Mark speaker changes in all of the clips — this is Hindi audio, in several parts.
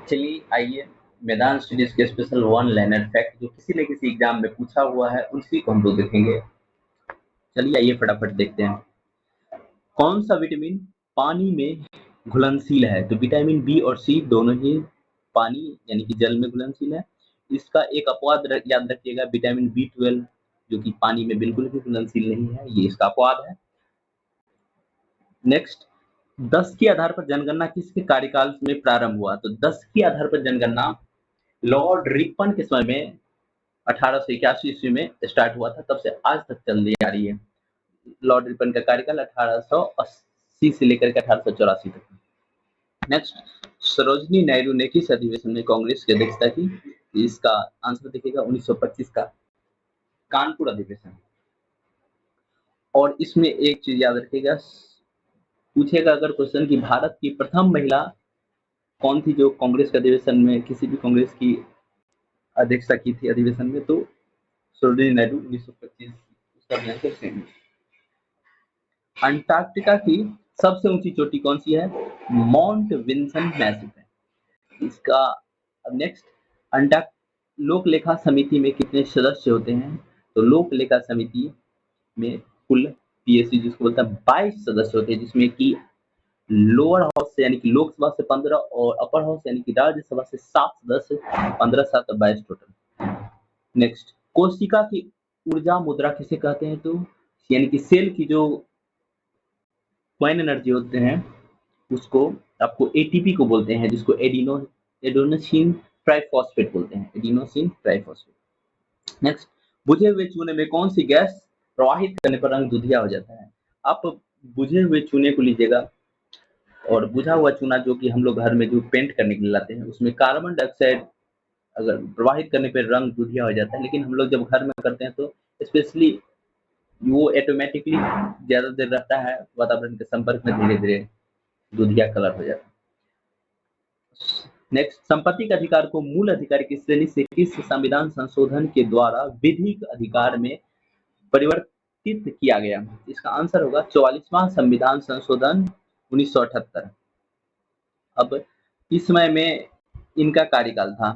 Speaker 1: चलिए आइए मैदान स्टडीज के स्पेशल वन लाइनर फैक्ट जो किसी न किसी एग्जाम में पूछा हुआ है उसी को हम लोग देखेंगे। चलिए आइए फटाफट देखते हैं। कौन सा विटामिन पानी में घुलनशील है? तो विटामिन बी और सी दोनों ही पानी यानी कि जल में घुलनशील है। इसका एक अपवाद याद रखिएगा, विटामिन बी 12 जो कि पानी में बिल्कुल भी घुलनशील नहीं है, ये इसका अपवाद है। नेक्स्ट, 10 के आधार पर जनगणना किसके कार्यकाल में प्रारंभ हुआ? तो 10 के आधार पर जनगणना लॉर्ड रिपन के समय में 1881 ईस्वी में स्टार्ट हुआ था, तब से आज तक चल आ रही है। लॉर्ड रिपन का कार्यकाल 1880 से लेकर के 1884 तक। नेक्स्ट, सरोजनी नायडू ने किस अधिवेशन में कांग्रेस की अध्यक्षता की? इसका आंसर देखिएगा 1925 का कानपुर अधिवेशन। और इसमें एक चीज याद रखिएगा, पूछेगा अगर क्वेश्चन कि भारत की प्रथम महिला कौन थी जो कांग्रेस के अधिवेशन में किसी भी कांग्रेस की अध्यक्षता की थी अधिवेशन में, तो सरोजिनी नायडू 1925 उसका। अंटार्कटिका की सबसे ऊंची चोटी कौन सी है? माउंट विंसन मैसिव है इसका। अब नेक्स्ट, अंटार्क लोक लेखा समिति में कितने सदस्य होते हैं? तो लोक लेखा समिति में कुल पीएससी जिसको बोलता है 22 सदस्य होते हैं, जिसमें कि लोअर हाउस से यानी कि लोकसभा से 15 और अपर हाउस यानी कि राज्यसभा से 7 सदस्य, 15 7 22 टोटल। नेक्स्ट, कोशिका की ऊर्जा मुद्रा किसे कहते हैं? तो यानी कि सेल की जो क्वाइन एनर्जी होते हैं उसको आपको एटीपी को बोलते हैं, जिसको एडिनोसिन ट्राइफॉस्फेट बोलते हैं, एडिनोसिन ट्राइफॉस्फेट। नेक्स्ट, बुझे हुए चूने में कौन सी गैस प्रवाहित करने पर रंग दुधिया हो जाता है? आप बुझे हुए चूने को लीजिएगा और बुझा हुआ चूना जो कि हम लोग घर में जो पेंट करने के लिए लाते हैं उसमें कार्बन डाइऑक्साइड अगर प्रवाहित करने पर रंग दुधिया हो जाता है, लेकिन हम लोग जब घर में करते हैं तो स्पेशली वो ऑटोमेटिकली ज्यादा देर रहता है वातावरण के संपर्क में, धीरे धीरे दुधिया कलर हो जाता है। नेक्स्ट, संपत्ति के अधिकार को मूल अधिकार की श्रेणी से किस संविधान संशोधन के द्वारा विधिक अधिकार में परिवर्तित किया गया? इसका आंसर होगा 44वां संविधान संशोधन 1978। अब इस समय में इनका कार्यकाल था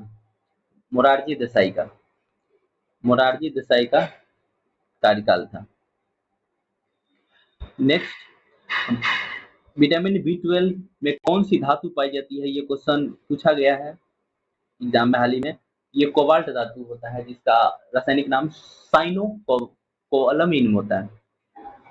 Speaker 1: मोरारजी देसाई का कार्यकाल था। नेक्स्ट, विटामिन बी 12 में कौन सी धातु पाई जाती है? ये क्वेश्चन पूछा गया है एग्जाम में हाल ही में। ये कोबाल्ट धातु होता है जिसका रासायनिक नाम साइनो कोबालामिन होता है।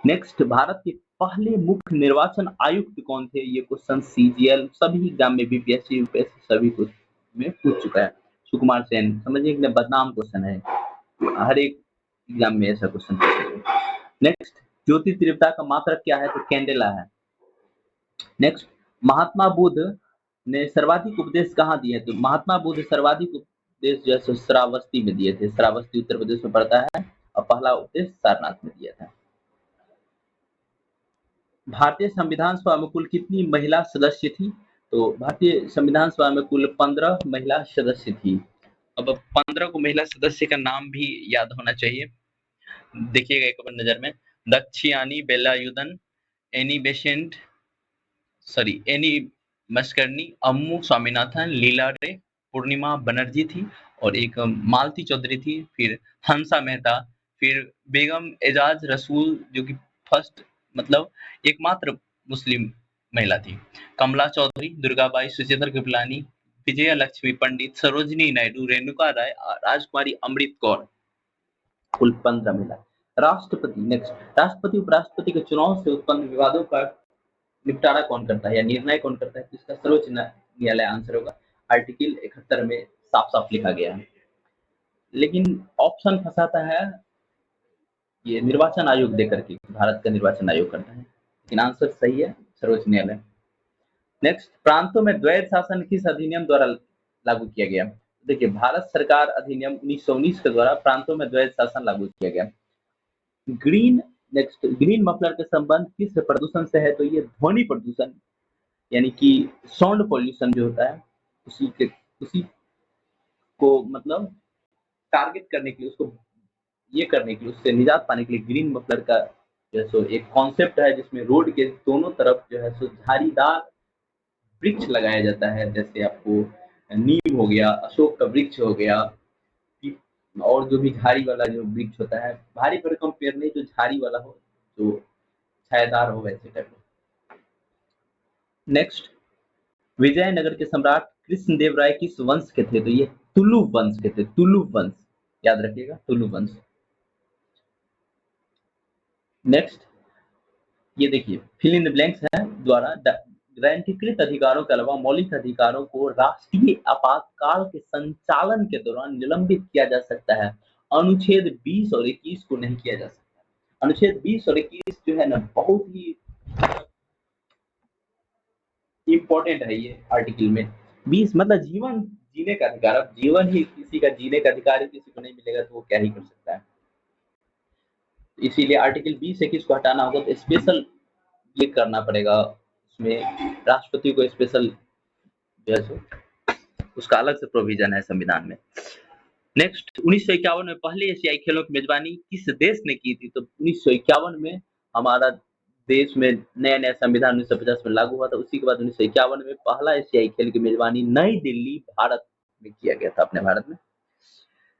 Speaker 1: नेक्स्ट, भारत के पहले मुख्य निर्वाचन आयुक्त कौन थे? ये क्वेश्चन सीजीएल सभी एग्जाम में बीपीएससी यूपीएससी सभी कुछ में पूछ चुका है। सुकुमार सेन, समझिए कि बदनाम क्वेश्चन है, हर एक एग्जाम में ऐसा क्वेश्चन पूछेगा। नेक्स्ट, ज्योति तीव्रता का मात्रक क्या है? तो कैंडेला है। नेक्स्ट, महात्मा बुद्ध ने सर्वाधिक उपदेश कहाँ दिए? तो महात्मा बुद्ध सर्वाधिक उपदेश जो है श्रावस्ती में दिए थे। श्रावस्ती उत्तर प्रदेश में पड़ता है और पहला उपदेश सारनाथ में दिया था। भारतीय संविधान सभा में कुल कितनी महिला सदस्य थी? तो भारतीय संविधान सभा में कुल 15 महिला सदस्य थी। अब 15 को महिला सदस्य का नाम भी याद होना चाहिए, देखिएगा एक बार नजर में। दक्षियानी बेलायुधन, एनी बेसेंट एनी मस्करनी, अम्मू स्वामीनाथन, लीला रे, पूर्णिमा बनर्जी थी और एक मालती चौधरी थी, फिर हंसा मेहता, फिर बेगम एजाज रसूल जो कि फर्स्ट मतलब एकमात्र मुस्लिम महिला थी, कमला चौधरी, दुर्गाबाई, सुचेंद्र कृपलानी, विजया लक्ष्मी पंडित, सरोजिनी नायडू, रेणुका राय, राजकुमारी अमृत कौर, कुल 15 महिला। राष्ट्रपति, नेक्स्ट, राष्ट्रपति उपराष्ट्रपति के चुनाव से उत्पन्न विवादों का निपटारा कौन करता है या निर्णय कौन करता है? इसका सर्वोच्च न्यायालय आंसर होगा। आर्टिकल 71 में साफ साफ लिखा गया है, लेकिन ऑप्शन फंसाता है ये निर्वाचन आयोग देकर के, भारत का निर्वाचन आयोग करता है, लेकिन आंसर सही है सर्वोच्च न्यायालय। नेक्स्ट, प्रांतों में द्वैध शासन किस अधिनियम द्वारा लागू किया गया? देखिए, भारत सरकार अधिनियम 1919 के द्वारा प्रांतों में द्वैध शासन लागू किया गया। ग्रीन, नेक्स्ट, ग्रीन मफलर का संबंध किस प्रदूषण से है? तो ये ध्वनि प्रदूषण यानी कि साउंड पॉल्यूशन जो होता है उसी को मतलब टारगेट करने के लिए, उसको ये करने के लिए, उससे निजात पाने के लिए ग्रीन मफलर का जो है एक कॉन्सेप्ट है, जिसमें रोड के दोनों तरफ जो है झाड़ीदार वृक्ष लगाया जाता है। जैसे आपको नीम हो गया, अशोक का वृक्ष हो गया, और जो भी झाड़ी वाला जो वृक्ष होता है, भारी भरकम पेड़ नहीं, जो झाड़ी वाला हो, जो छायादार हो, वैसे टाइप का। नेक्स्ट, विजयनगर के सम्राट कृष्णदेव राय किस वंश के थे? तो ये तुलु वंश के थे, तुलु वंश, याद रखिएगा, तुलु वंश। नेक्स्ट, ये देखिए, फिल इन द ब्लैंक्स है द्वारा ग्रांटीकृत अधिकारों के अलावा मौलिक अधिकारों को राष्ट्रीय आपातकाल के संचालन के दौरान निलंबित किया जा सकता है। अनुच्छेद 20 और 21 को नहीं किया जा सकता। अनुच्छेद 20 और 21 जो है ना, बहुत ही इम्पोर्टेंट है ये आर्टिकल में। 20 मतलब जीवन जीने का अधिकार। अब जीवन ही किसी का जीने का अधिकार ही किसी को नहीं मिलेगा तो वो क्या ही कर सकता है। इसीलिए आर्टिकल 20 21 को हटाना होगा, तो स्पेशल ये करना पड़ेगा, उसमें राष्ट्रपति को स्पेशल जो है सो उसका अलग से प्रोविजन है संविधान में। नेक्स्ट, 1951 में पहले एशियाई खेलों की मेजबानी किस देश ने की थी? तो 1951 में हमारा देश में नया नया संविधान 1950 में लागू हुआ था। उसी के बाद 1951 में पहला एशियाई खेल की मेजबानी नई दिल्ली, भारत में किया गया था, अपने भारत में।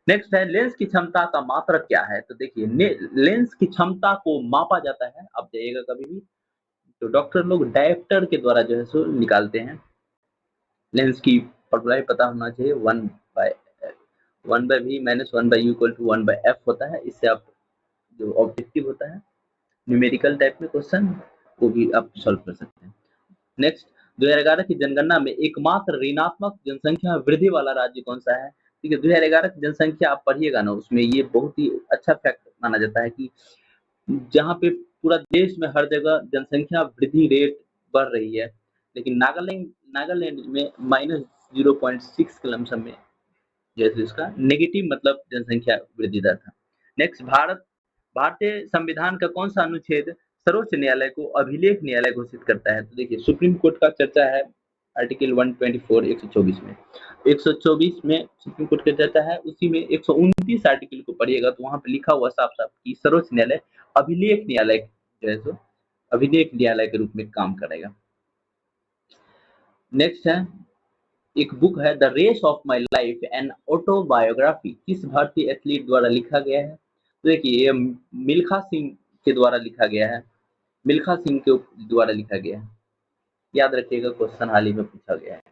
Speaker 1: नेक्स्ट है, लेंस की क्षमता का मात्रक क्या है? तो देखिए, लेंस की क्षमता को मापा जाता है, आप जाइएगा कभी भी तो डॉक्टर लोग डायोप्टर के द्वारा जो है सो निकालते हैं। लेंस की फॉर्मूला ही पता होना चाहिए, 1/v minus 1/u equal to 1/f होता है। इससे आप जो ऑब्जेक्टिव होता है न्यूमेरिकल टाइप में क्वेश्चन, वो भी आप सॉल्व कर सकते हैं। नेक्स्ट, 2011 की जनगणना में एकमात्र ऋणात्मक जनसंख्या वृद्धि वाला राज्य कौन सा है? ठीक है, 2011 की जनसंख्या आप पढ़िएगा ना, उसमें ये बहुत ही अच्छा फैक्ट माना जाता है कि जहाँ पे पूरा देश में हर जगह जनसंख्या वृद्धि रेट बढ़ रही है, लेकिन नागालैंड में -0.6 के लमसम में जैसे इसका नेगेटिव मतलब जनसंख्या वृद्धि दर था। नेक्स्ट, भारतीय संविधान का कौन सा अनुच्छेद सर्वोच्च न्यायालय को अभिलेख न्यायालय घोषित करता है? तो देखिए, सुप्रीम कोर्ट का चर्चा है आर्टिकल 124 124 में। 124 में सुप्रीम कोर्ट की चर्चा है, उसी में 129 आर्टिकल को पढ़िएगा तो वहां पे लिखा हुआ साफ साफ कि सर्वोच्च न्यायालय अभिलेख न्यायालय जो है सो अभिलेख न्यायालय के रूप में काम करेगा। नेक्स्ट है, एक बुक है the race of my life an autobiography, किस भारतीय एथलीट द्वारा लिखा गया है? तो देखिए, ये मिल्खा सिंह के द्वारा लिखा गया है, मिल्खा सिंह के द्वारा लिखा गया है, याद रखिएगा, क्वेश्चन हाल ही में पूछा गया है।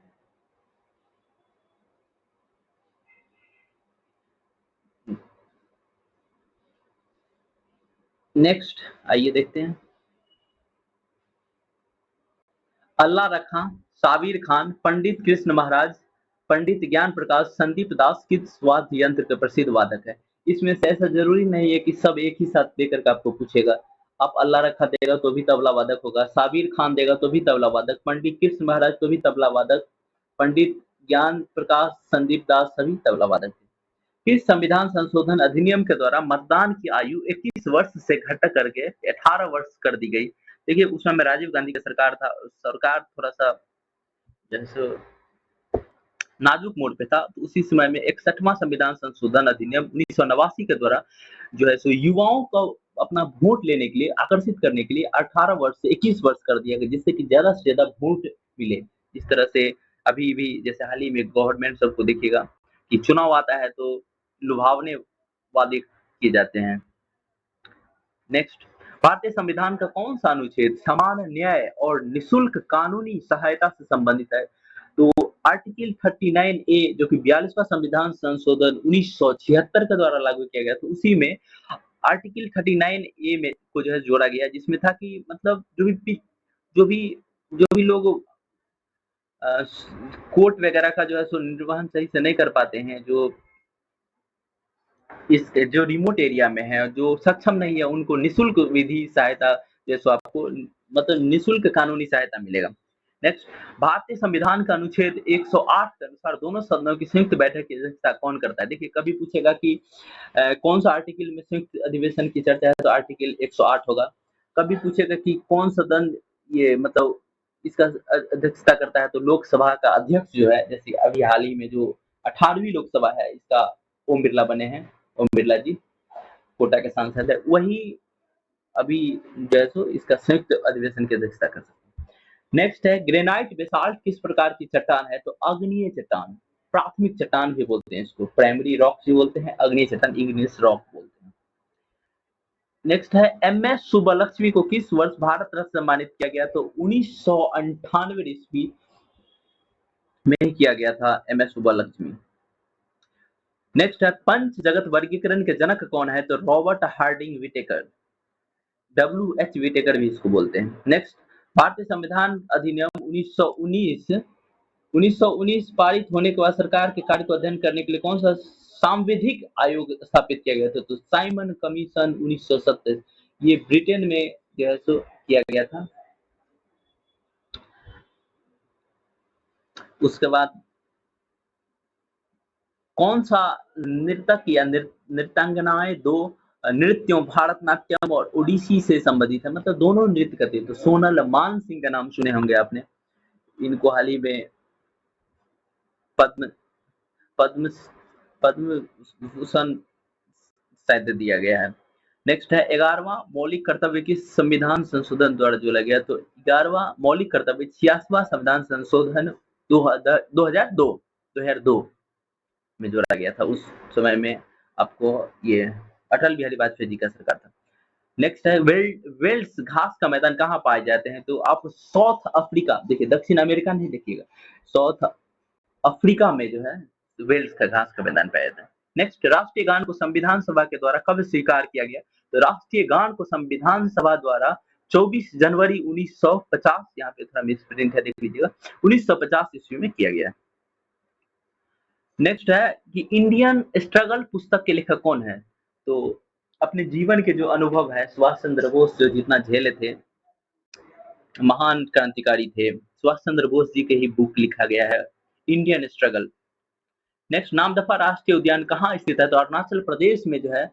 Speaker 1: नेक्स्ट आइए देखते हैं, अल्लाह रखा, साबिर खान, पंडित कृष्ण महाराज, पंडित ज्ञान प्रकाश, संदीप दास किस वाद्य यंत्र के प्रसिद्ध वादक है? इसमें से ऐसा जरूरी नहीं है कि सब एक ही साथ देकर के आपको पूछेगा। आप अल्लाह रखा देगा तो भी तबला वादक होगा, साबिर खान देगा तो भी तबला वादक, पंडित कृष्ण महाराज तो भी तबला वादक, पंडित ज्ञान प्रकाश, संदीप दास सभी तबला वादक थे। किस संविधान संशोधन अधिनियम के द्वारा मतदान की आयु 21 वर्ष से घट करके 18 वर्ष कर दी गई? देखिए, उस समय राजीव गांधी का सरकार था, सरकार थोड़ा सा जैसे नाजुक मोड़ पे था, तो उसी समय में 61वां संविधान संशोधन अधिनियम 1989 के द्वारा जो है सो युवाओं को अपना वोट लेने के लिए आकर्षित करने के लिए 18 वर्ष से 21 वर्ष कर दिया गया, जिससे कि ज्यादा से ज्यादा वोट मिले। इस तरह से अभी भी जैसे हाल ही में गवर्नमेंट सबको देखिएगा कि चुनाव आता है तो लुभावने वादे किए जाते हैं। नेक्स्ट, भारतीय संविधान का कौन सा अनुच्छेद समान न्याय और निशुल्क कानूनी सहायता से संबंधित है? तो आर्टिकल 39 ए, जो कि 42वां संविधान संशोधन 1976 के द्वारा लागू किया गया, तो उसी में आर्टिकल 39 ए में को जो है जोड़ा गया, जिसमें था कि मतलब जो भी जो भी लोग कोर्ट वगैरह का जो है सो निर्वहन सही से नहीं कर पाते हैं, जो रिमोट एरिया में है, जो सक्षम नहीं है, उनको निशुल्क विधि सहायता जैसो आपको मतलब निशुल्क कानूनी सहायता मिलेगा। नेक्स्ट, भारतीय संविधान का अनुच्छेद 108 के अनुसार दोनों सदनों की संयुक्त बैठक की अध्यक्षता कौन करता है? देखिए, कभी पूछेगा कि कौन सा आर्टिकल में संयुक्त अधिवेशन की चर्चा है, तो आर्टिकल 108 होगा। कभी पूछेगा कि कौन सदन ये मतलब इसका अध्यक्षता करता है, तो लोकसभा का अध्यक्ष जो है, जैसे अभी हाल ही में जो 18वीं लोकसभा है, इसका ओम बिरला बने हैं, ओम बिरला जी कोटा के सांसद है, वही अभी जो है सो इसका संयुक्त अधिवेशन की अध्यक्षता कर सकते हैं। नेक्स्ट है, ग्रेनाइट बेसाल्ट किस प्रकार की चट्टान है? तो अग्निय चट्टान। प्राथमिक चट्टान भी बोलते हैं इसको, प्राइमरी रॉक भी बोलते हैं, अग्नि चट्टान, इग्नियस रॉक बोलते हैं। नेक्स्ट है एम.एस. सुब्बलक्ष्मी को किस वर्ष भारत रत्न सम्मानित किया गया? तो 1998 ईस्वी में किया गया था एम.एस. सुब्बलक्ष्मी। नेक्स्ट है पंच जगत वर्गीकरण के जनक कौन है? तो Robert Harding Whittaker, WH Whittaker भी इसको बोलते हैं। नेक्स्ट, भारतीय संविधान अधिनियम 1919 पारित होने के बाद सरकार के कार्य को अध्ययन करने के लिए कौन सा सांविधिक आयोग स्थापित किया गया था? तो साइमन कमीशन 1927, ये ब्रिटेन में जो है सो किया गया था। उसके बाद कौन सा नृतक या नृत्यांगनाएं दो नृत्यों भारतनाट्यम और ओडिसी से संबंधित है, मतलब दोनों नृत्य करते हैं। तो सोनल मान सिंह का नाम सुने होंगे आपने, इनको हाल ही में पद्म पद्म पद्म भूषण शायद दिया गया है। नेक्स्ट है 11वां मौलिक कर्तव्य किस संविधान संशोधन द्वारा जोड़ा गया? तो 11वां मौलिक कर्तव्य 86वां संविधान संशोधन 2002 में जोड़ा गया था। उस समय में आपको ये अटल बिहारी वाजपेयी जी का सरकार था। नेक्स्ट है वेल्स घास का मैदान कहाँ पाए जाते हैं? तो आप साउथ अफ्रीका, देखिए दक्षिण अमेरिका नहीं देखिएगा, साउथ अफ्रीका में जो है वेल्स का घास का मैदान पाया जाता है। नेक्स्ट, राष्ट्रीय गान को संविधान सभा के द्वारा कब स्वीकार किया गया? तो राष्ट्रीय गान को संविधान सभा द्वारा 24 जनवरी 1950, यहाँ पे थोड़ा मिसप्रिंट है देख लीजिएगा, 1950 ईस्वी में किया गया। नेक्स्ट है कि इंडियन स्ट्रगल पुस्तक के लेखक कौन है? तो अपने जीवन के जो अनुभव है, सुभाष चंद्र बोस जो जितना झेले थे, महान क्रांतिकारी थे, सुभाष चंद्र बोस जी के ही बुक लिखा गया है इंडियन स्ट्रगल। नेक्स्ट, नामदफा राष्ट्रीय उद्यान कहाँ स्थित है? तो अरुणाचल प्रदेश में जो है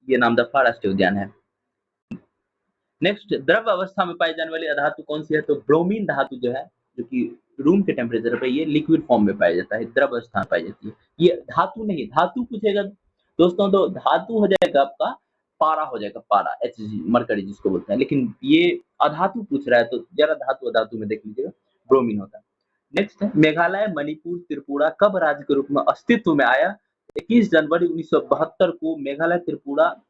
Speaker 1: ये नामदफा राष्ट्रीय उद्यान है। नेक्स्ट, द्रव अवस्था में पाई जाने वाली अधातु कौन सी है? तो ब्रोमीन धातु जो है, जो कि रूम के टेम्परेचर पे ये लिक्विड फॉर्म में पाया जाता है, द्रव अवस्था में पाई जाती है। ये धातु नहीं, धातु पूछेगा दोस्तों तो धातु हो जाएगा आपका पारा, हो जाएगा पारा, Hg मरकरी जिसको बोलते हैं, लेकिन ये अधातु पूछ रहा है तो जरा धातु अधातु में देख लीजिएगा, ब्रोमीन होता है। नेक्स्ट है मेघालय मणिपुर त्रिपुरा कब राज्य के रूप में अस्तित्व में आया? 21 जनवरी 1972 को मेघालय त्रिपुरा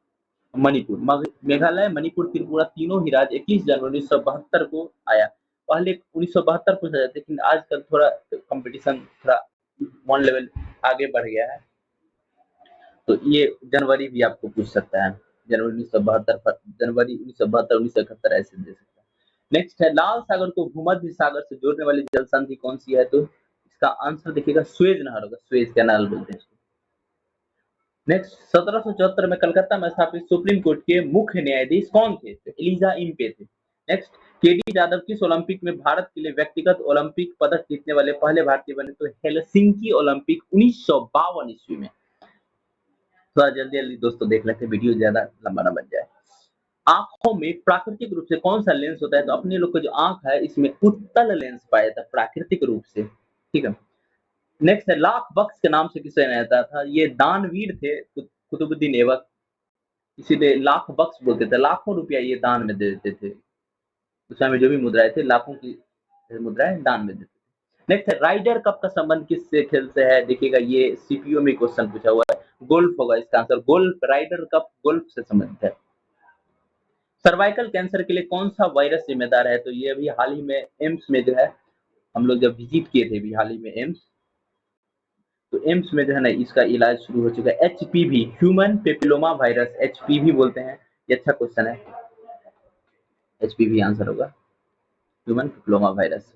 Speaker 1: मणिपुर, मेघालय मणिपुर त्रिपुरा तीनों ही राज्य 21 जनवरी 1972 को आया। पहले 1972 पूछा जाता, लेकिन आजकल थोड़ा कंपटीशन थोड़ा वन लेवल आगे बढ़ गया है, तो ये जनवरी भी आपको पूछ सकता है, जनवरी 1972, जनवरी 1972, 1971 ऐसे दे सकता है। नेक्स्ट है लाल सागर को भूमध्य सागर से जोड़ने वाली जल संधि कौन सी है? तो इसका आंसर देखिएगा स्वेज नहर होगा, स्वेज कैनाल बोलते हैं इसको। नेक्स्ट, 1774 में कलकत्ता में स्थापित सुप्रीम कोर्ट के मुख्य न्यायाधीश कौन थे? तो एलिजा इम्पे थे। नेक्स्ट, केडी जादव किस ओलंपिक में भारत के लिए व्यक्तिगत ओलंपिक पदक जीतने वाले पहले भारतीय बने? तो हेलसिंकी ओलंपिक 1952 ईस्वी में। थोड़ा जल्दी दोस्तों देख लेते हैं, वीडियो ज्यादा लंबा ना बन जाए। आंखों में प्राकृतिक रूप से कौन सा लेंस होता है? तो अपने लोग का जो आंख है इसमें उत्तल लेंस पाया जाता है प्राकृतिक रूप से, ठीक है। नेक्स्ट है लाख बख्श के नाम से किसे जाना जाता था? ये दानवीर थे कुतुबुद्दीन ऐबक, इसीलिए लाख बख्श बोलते थे, लाखों रुपया ये दान में दे देते थे। उस समय जो भी मुद्राएं थे लाखों की मुद्राएं दान में देते थे। नेक्स्ट है राइडर कप का संबंध किससे खेल से है? देखिएगा ये सीपीओ में क्वेश्चन पूछा हुआ है, गोल्फ होगा इसका answer, golf, Ryder cup golf से संबंधित है। सर्वाइकल कैंसर के लिए कौन सा वायरस जिम्मेदार है? तो ये अभी हाल ही में एम्स में जो है हम लोग जब विजिट किए थे अभी हाल ही में एम्स, तो एम्स में जो है ना इसका इलाज शुरू हो चुका है। HPV, human papilloma virus, HPV बोलते हैं, ये अच्छा क्वेश्चन है, एचपीवी आंसर होगा, ह्यूमन पेपिलोमा वायरस।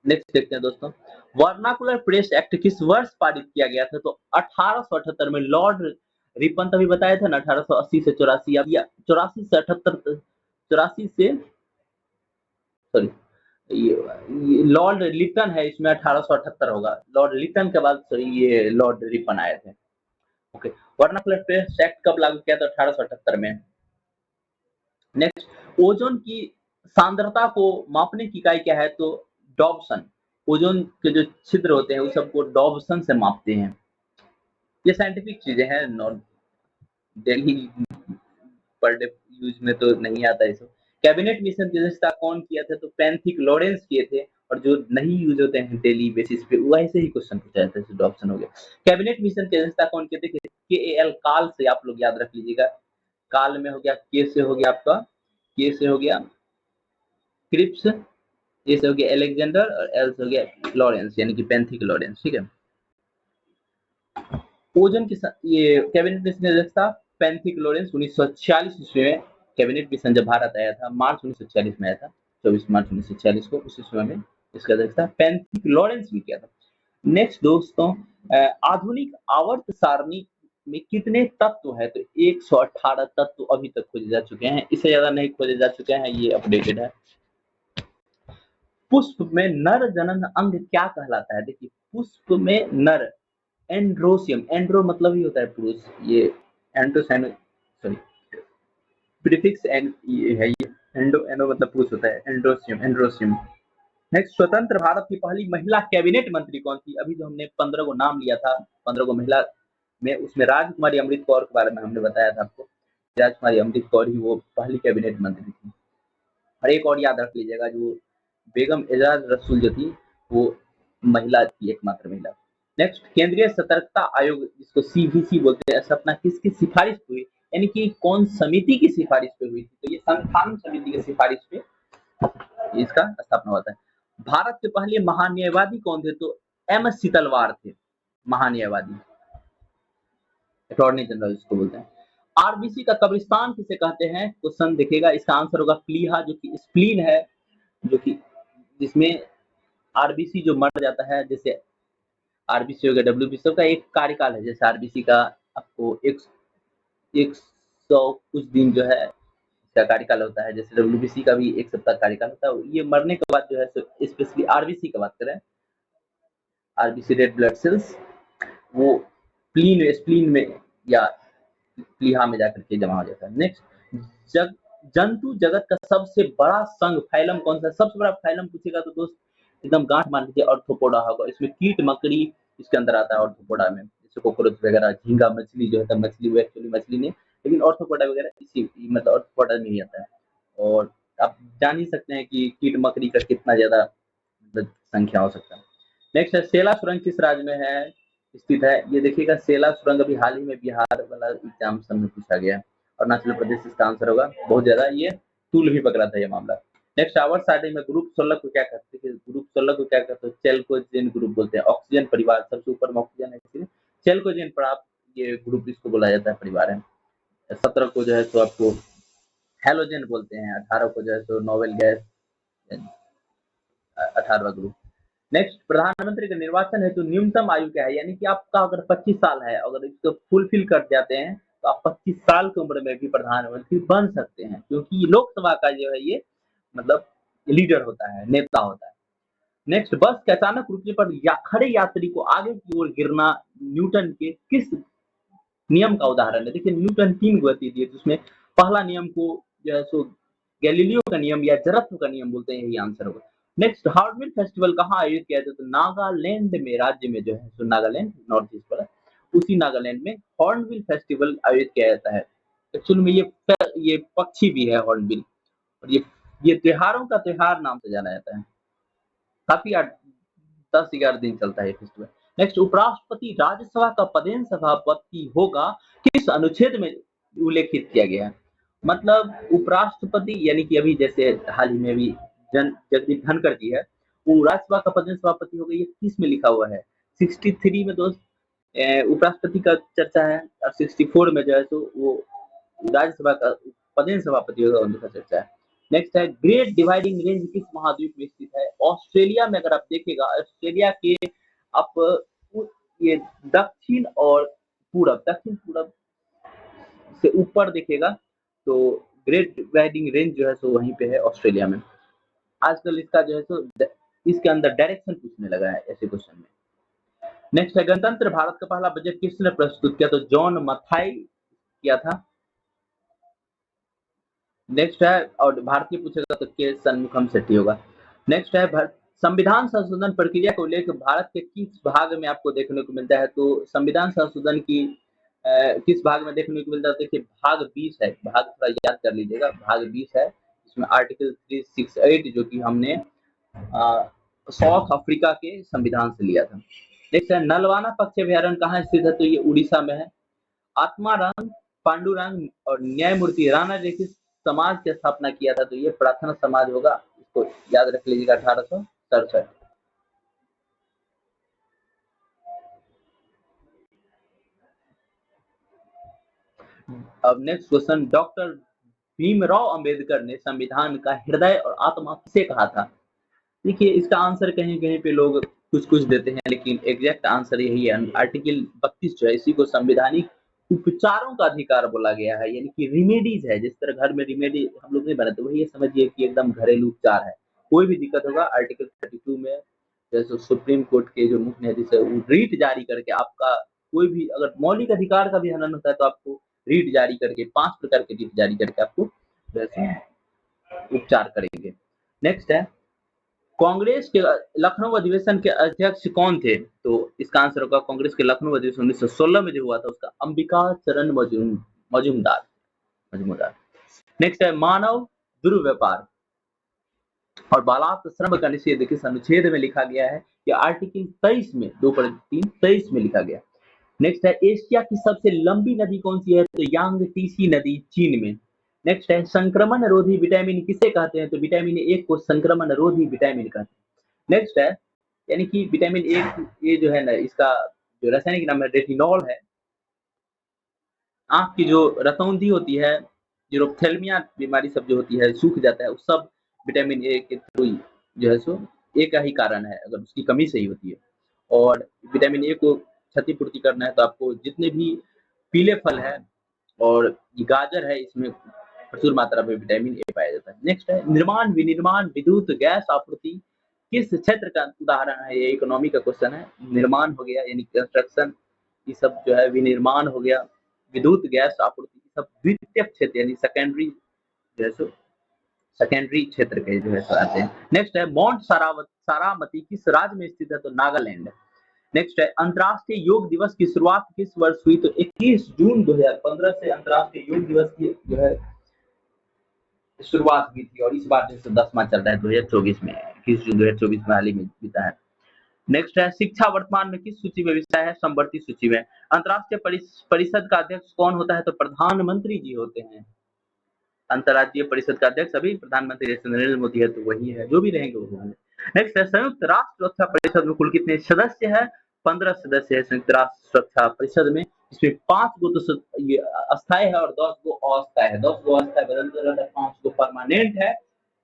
Speaker 1: नेक्स्ट देखते हैं दोस्तों, वर्नाकुलर प्रेस एक्ट किस वर्ष पारित किया गया था? तो 1878 में लॉर्ड रिपन, तभी बताया था ना 1880 से 84, अब या 84 से 78, 84 से सॉरी ये लॉर्ड लिटन है, इसमें 1878 होगा, लॉर्ड लिटन के बाद ये लॉर्ड रिपन आए थे। ओके, वर्नाकुलर प्रेस एक्ट कब लागू किया था? 1878 में। नेक्स्ट, ओजोन की सांद्रता को मापने की इकाई क्या है? तो डॉब्सन, ओजोन के जो छिद्र होते हैं उस सबको डॉब्सन से मापते हैं। ये साइंटिफिक चीजें हैं, not daily per day use में तो नहीं आता है। कैबिनेट मिशन की अध्यक्षता कौन किया था? तो पैंथिक लॉरेंस किए थे, और जो नहीं यूज होते हैं डेली बेसिस पे वैसे ही क्वेश्चन पूछा जाता है। तो ऑप्शन हो गया। कैबिनेट मिशन की अध्यक्षता कौन की थी? KAL काल से आप लोग याद रख लीजिएगा। काल में हो गया, के से हो गया आपका, के से हो गया क्रिप्स, ए से हो गया अलेक्जेंडर और एल से हो गया लॉरेंस यानी कि पेंथिक लॉरेंस। ठीक है। ओजन की ये कैबिनेट मिशन की अध्यक्षता पेंथिक लॉरेंस 1946 ईस्वी में कैबिनेट मिशन जब भारत आया था, मार्च 1946 में आया था, 24 मार्च 1946 को, उस समय में इसका अध्यक्षता पेंथिक लॉरेंस ने किया था। नेक्स्ट दोस्तों, आधुनिक आवर्त सारणी में कितने तत्व है? तो 118 तत्व अभी तक खोजे जा चुके हैं, इससे ज्यादा नहीं खोजे जा चुके हैं, ये अपडेटेड है। पुष्प में नर जनन अंग क्या कहलाता है? देखिए पुष्प में नर एंड्रोसियम, एंड्रो मतलब ही होता है पुरुष, ये एंड्रोसाइन सॉरी प्रीफिक्स एंड ये है, ये एंडो एंडो मतलब पुरुष होता है, एंड्रोसियम एंड्रोसियम। नेक्स्ट, स्वतंत्र भारत की पहली महिला कैबिनेट मंत्री कौन थी? अभी जो हमने 15 को नाम लिया था, 15 को महिला में, उसमें राजकुमारी अमृत कौर के बारे में हमने बताया था आपको। राजकुमारी अमृत कौर ही वो पहली कैबिनेट मंत्री थी। और एक और याद रख लीजिएगा, जो बेगम एजाज रसूल जो थी वो महिला थी, एकमात्र महिला। नेक्स्ट, केंद्रीय सतर्कता आयोग जिसको CVC बोलते हैं, स्थापना किसकी सिफारिश पे हुई? यानी कि कौन समिति की सिफारिश पे हुई थी? तो ये संस्थान समिति की सिफारिश पे इसका स्थापना होता है। भारत के पहले महान्यायवादी कौन थे? तो MS सीतलवार थे महान्यायवादी, अटॉर्नी जनरल जिसको बोलते हैं। RBC का कब्रिस्तान किसे कहते हैं? क्वेश्चन देखिएगा, इसका आंसर होगा प्लीहा, जो कि स्प्लीन है, जो कि जिसमें RBC जो मर जाता है, जैसे RBC हो गया, WBC का एक कार्यकाल है, जैसे RBC का आपको 100 कुछ दिन जो है इसका कार्यकाल होता है, जैसे WBC का भी 1 सप्ताह कार्यकाल होता है। ये मरने के बाद जो है, स्पेशली RBC की बात करें, RBC रेड ब्लड सेल्स, वो स्प्लीन में या प्लीहा में जाकर के जमा हो जाता है। नेक्स्ट, जंतु जगत का सबसे बड़ा संघ फाइलम कौन सा? सबसे बड़ा फाइलम पूछेगा तो दोस्त एकदम गांठ मान लीजिए, ऑर्थोपोडा होगा। इसमें कीट मकड़ी इसके अंदर आता है ऑर्थोपोडा में, जैसे कॉकरोच वगैरह, झींगा मछली जो है, मछली वो एक्चुअली मछली नहीं, लेकिन ऑर्थोपोडा वगैरह इसी मतलब ऑर्थोपोडा में ही आता है। और आप जान ही सकते हैं कि कीट मकड़ी का कितना ज्यादा संख्या हो सकता है। नेक्स्ट है, सेला सुरंग किस राज्य में है स्थित है? ये देखिएगा, सेला सुरंग अभी हाल ही में बिहार वाला एग्जाम सब में पूछा गया है। अरुणाचल प्रदेश इसका आंसर होगा, बहुत ज्यादा ये टूल भी पकड़ा था ये मामला। नेक्स्ट, आवर्त सारणी में ग्रुप 16 को क्या कहते हैं? ग्रुप 16 को क्या कहते हैं? चेल्कोजेन ग्रुप बोलते हैं। ऑक्सीजन परिवार, सबसे ऊपर में ऑक्सीजन है, इसलिए चेल्कोजेन पर आप ये ग्रुप इसको बोला जाता है, परिवार है। 17 को जो है तो आपको हेलोजन बोलते हैं, 18 को जो है तो नोवेल गैस, 18वां ग्रुप। नेक्स्ट, प्रधानमंत्री का निर्वाचन हेतु न्यूनतम आयु क्या है? यानी कि आपका अगर 25 साल है, अगर इसको फुलफिल कर जाते हैं तो आप 25 साल की उम्र में भी प्रधानमंत्री बन सकते हैं, क्योंकि लोकसभा का जो है ये मतलब लीडर होता है, नेता होता है। नेक्स्ट, बस के अचानक रुकने पर खड़े यात्री को आगे की ओर गिरना न्यूटन के किस नियम का उदाहरण है? देखिए न्यूटन 3 गति दिए, जिसमें पहला नियम को जो है सो गैलीलियो का नियम या जड़त्व का नियम बोलते हैं, यही आंसर होगा। नेक्स्ट, हॉर्नबिल फेस्टिवल कहाँ आयोजित किया जाता है? तो नागालैंड में, राज्य में जो है सो नागालैंड नॉर्थ ईस्ट वाला, उसी नागालैंड में हॉर्नबिल फेस्टिवल आयोजित किया जाता है। एक्चुअल में ये पक्षी भी है हॉर्नबिल, और ये त्योहारों का त्योहार नाम से जाना जाता है। काफी 10-11 दिन चलता है ये फेस्टिवल। नेक्स्ट, उपराष्ट्रपति राज्यसभा का पदेन सभापति होगा किस अनुच्छेद में उल्लेखित किया गया है? मतलब उपराष्ट्रपति यानी कि अभी जैसे हाल ही में भी जगदीप धनखड़ जी है, वो राज्यसभा का पदेन सभापति हो गए, ये किस में लिखा हुआ है? 63 में दोस्त उपराष्ट्रपति का चर्चा है, और 64 में जो है तो वो राज्यसभा का पदेन सभापति होगा, उनका चर्चा है। नेक्स्ट है, ग्रेट डिवाइडिंग रेंज किस महाद्वीप में स्थित है? ऑस्ट्रेलिया में। अगर आप देखिएगा ऑस्ट्रेलिया के आप ये दक्षिण पूरब से ऊपर देखिएगा तो ग्रेट डिवाइडिंग रेंज जो है सो वहीं पे है ऑस्ट्रेलिया में। आजकल इसका जो है सो इसके अंदर डायरेक्शन पूछने लगा है ऐसे क्वेश्चन में। नेक्स्ट है, गणतंत्र भारत का पहला बजट किसने प्रस्तुत किया? तो जॉन मथाई किया था। नेक्स्ट है, और भारतीय पूछेगा तो के सन्मुखम सेट्टी होगा। नेक्स्ट है, संविधान संशोधन प्रक्रिया को लेकर भारत के किस भाग में आपको देखने को मिलता है? तो संविधान संशोधन की किस भाग में देखने को मिलता है? देखिए भाग 20 है, भाग थोड़ा याद कर लीजिएगा, भाग 20 है, इसमें आर्टिकल 368 जो कि हमने साउथ अफ्रीका के संविधान से लिया था। नेक्स्ट है नलवाना पक्षी अभयारण्य कहाँ स्थित है? तो ये उड़ीसा में है। आत्माराम पांडुरंग और न्यायमूर्ति राणा ने किस समाज की स्थापना किया था? तो ये प्रार्थना समाज होगा, इसको याद रख लीजिएगा 1867। अब next question, doctor Bhimrao Ambedkar ने संविधान का हृदय और आत्मा किसे कहा था? देखिए इसका आंसर कहीं कहीं पे लोग कुछ कुछ देते हैं, लेकिन एग्जैक्ट आंसर यही है। आर्टिकल 32 जो है इसी को संवैधानिक उपचारों का अधिकार बोला गया है, यानी कि रिमेडीज है। जिस तरह घर में रिमेडी हम लोग नहीं बनाते, वही ये समझिए कि एकदम घरेलू उपचार है। कोई भी दिक्कत होगा आर्टिकल 32 में, जैसे सुप्रीम कोर्ट के जो मुख्य न्यायाधीश है वो रीट जारी करके आपका कोई भी अगर मौलिक अधिकार का भी हनन होता है तो आपको रीट जारी करके 5 प्रकार के रीट जारी करके आपको वैसे उपचार करेंगे। नेक्स्ट है कांग्रेस के लखनऊ अधिवेशन के अध्यक्ष कौन थे? तो इसका आंसर होगा कांग्रेस के लखनऊ अधिवेशन 1916 में जो हुआ था उसका अंबिका चरण मजूमदार मजूमदार। नेक्स्ट है मानव दुर्व्यापार और बालात श्रम का निषेध किस अनुच्छेद में लिखा गया है? ये आर्टिकल 23 में 23 में लिखा गया। नेक्स्ट है एशिया की सबसे लंबी नदी कौन सी है? तो यांगतीसी नदी चीन में। नेक्स्ट है संक्रमण रोधी विटामिन किसे कहते हैं? तो विटामिन ए को संक्रमण रोधी विटामिन कहते हैं। नेक्स्ट है यानी कि विटामिन ए जो है ना, इसका जो रासायनिक नाम है रेटिनॉल है। आंख की जो रतौंधी होती है, जो थैलेमिया बीमारी सब जो होती है, सूख जाता है, वो सब विटामिन ए के थ्रू जो है सो ए का ही कारण है, अगर उसकी कमी सही होती है। और विटामिन ए को क्षतिपूर्ति करना है तो आपको जितने भी पीले फल है और गाजर है, इसमें प्रचुर मात्रा में विटामिन ए पाया जाता है। नेक्स्ट है निर्माण विनिर्माण विद्युत गैस आपूर्ति किस क्षेत्र का उदाहरण है? ये इकोनॉमी का क्वेश्चन है। निर्माण हो गया यानी कंस्ट्रक्शन, ये सब जो है विनिर्माण हो गया, विद्युत गैस आपूर्ति सब द्वितीयक क्षेत्र यानी सेकेंडरी जो है सो सेकेंडरी क्षेत्र के जो है सो आते हैं। नेक्स्ट है माउंट सारामती किस राज्य में स्थित है? तो नागालैंड। नेक्स्ट है अंतर्राष्ट्रीय योग दिवस की शुरुआत किस वर्ष हुई? तो 21 जून 2015 से अंतर्राष्ट्रीय योग दिवस की जो है शुरुआत हुई थी और इस बार जैसे 10वां चल रहा है 2024 में, 21 जून 2024 में हाल ही में बीता है। नेक्स्ट है शिक्षा वर्तमान में किस सूची में विषय है? समवर्ती सूची में। अंतर्राष्ट्रीय परिषद का अध्यक्ष कौन होता है? तो प्रधानमंत्री जी होते हैं। अंतर्राष्ट्रीय परिषद का अध्यक्ष अभी प्रधानमंत्री जैसे नरेंद्र मोदी है तो वही है, जो भी रहेंगे वो होंगे। नेक्स्ट है संयुक्त राष्ट्र सुरक्षा परिषद में कुल कितने सदस्य है? 15 सदस्य है संयुक्त राष्ट्र सुरक्षा परिषद में, इसमें 5 गो तो अस्थायी है और 10 गो अस्थायी है। 10 गो अस्थायी बदलते रहता है, 5 गो परमानेंट है।